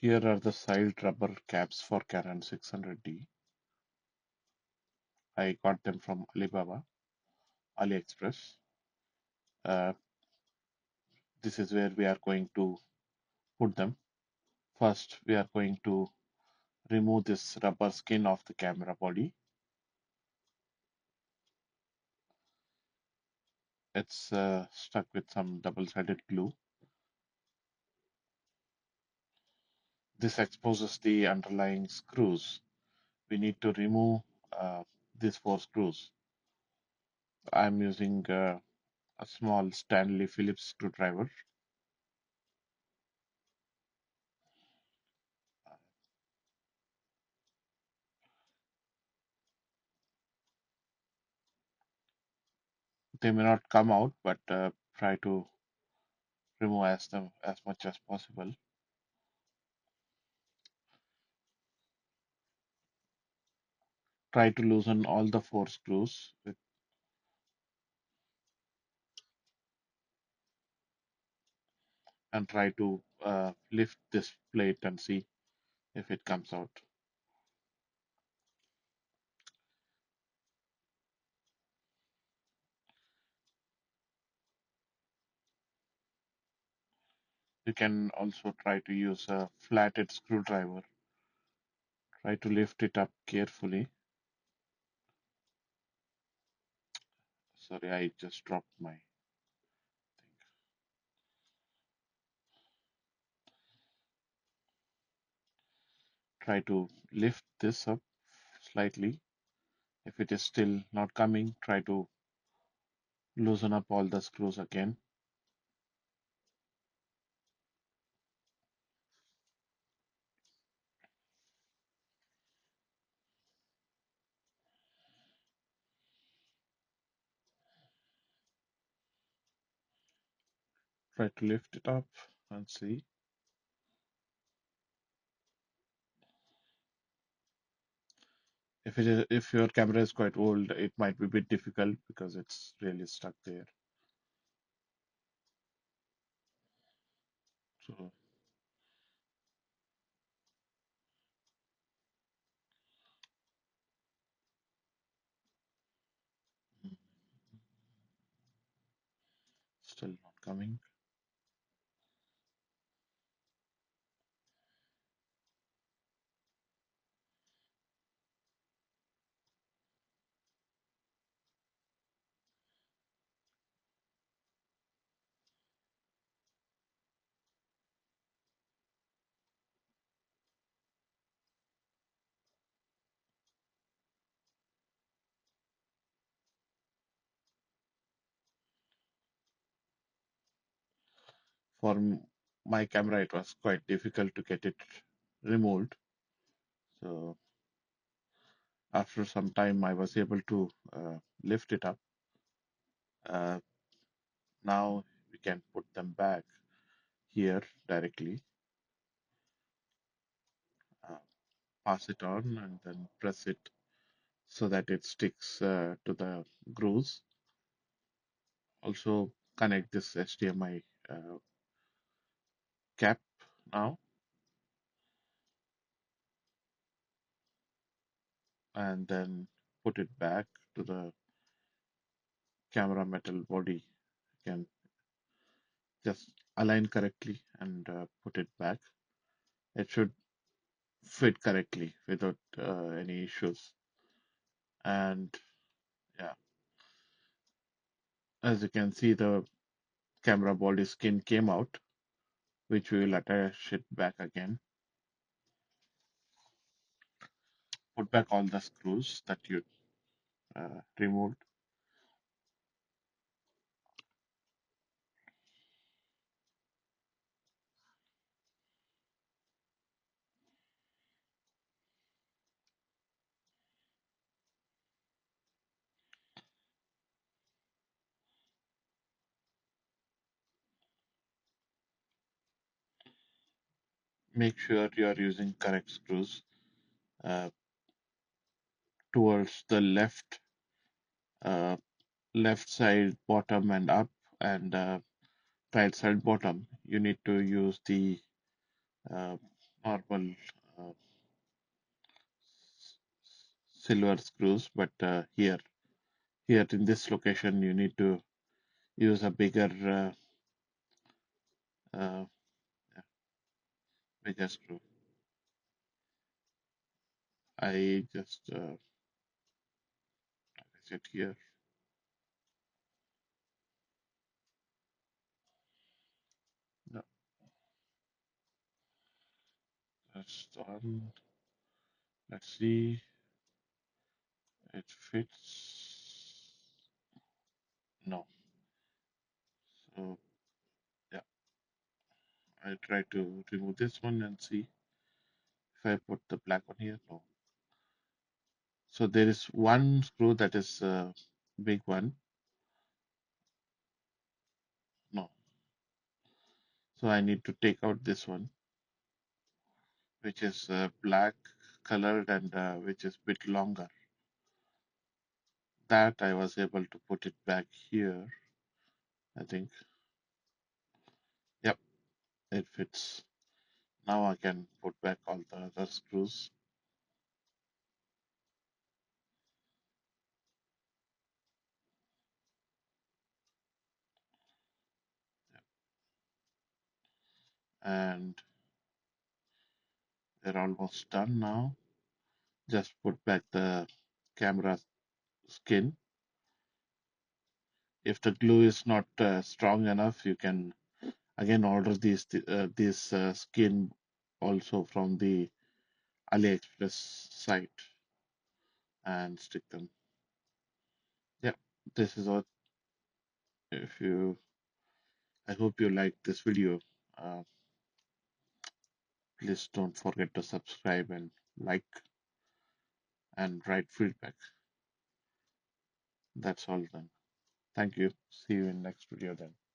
Here are the side rubber caps for Canon 600D. I got them from AliExpress. Uh, this is where we are going to put them. First, we are going to remove this rubber skin of the camera body. It's stuck with some double-sided glue. This exposes the underlying screws. We need to remove these 4 screws. I'm using a small Stanley Phillips screwdriver. They may not come out, but try to remove them as much as possible. Try to loosen all the 4 screws and try to lift this plate and see if it comes out. You can also try to use a flathead screwdriver. Try to lift it up carefully. Sorry, I just dropped my thing. Try to lift this up slightly. If it is still not coming, try to loosen up all the screws again. Try to lift it up and see. If your camera is quite old, it might be a bit difficult because it's really stuck there. So mm, still not coming. For my camera, it was quite difficult to get it removed. So after some time, I was able to lift it up. Uh, Now we can put them back here directly. Uh, Pass it on and then press it so that it sticks to the grooves. Also connect this HDMI cap now and then put it back to the camera metal body. You can just align correctly and put it back. It should fit correctly without any issues. And yeah, as you can see, the camera body skin came out, which we will attach it back again. Put back all the screws that you removed. Make sure you are using correct screws uh, towards the uh, left side bottom and up, and right side bottom. You need to use the uh, normal uh, silver screws, but here in this location you need to use a uh, yeah, bigger screw. I just place it here. No, that's done. Let's see, it fits. No, so yeah, I try to remove this one and see if I put the black one here. No, so there is one screw that is big one. No, so I need to take out this one, which is black colored and which is bit longer. That I was able to put it back here. I think, yep, it fits. Now I can put back all the other screws. And they're almost done now. Just put back the camera skin. If the glue is not strong enough, you can again order this skin also from the AliExpress site and stick them. Yeah, this is what. If you, I hope you liked this video. Uh, please don't forget to subscribe and like and write feedback. That's all then. Thank you. See you in next video then.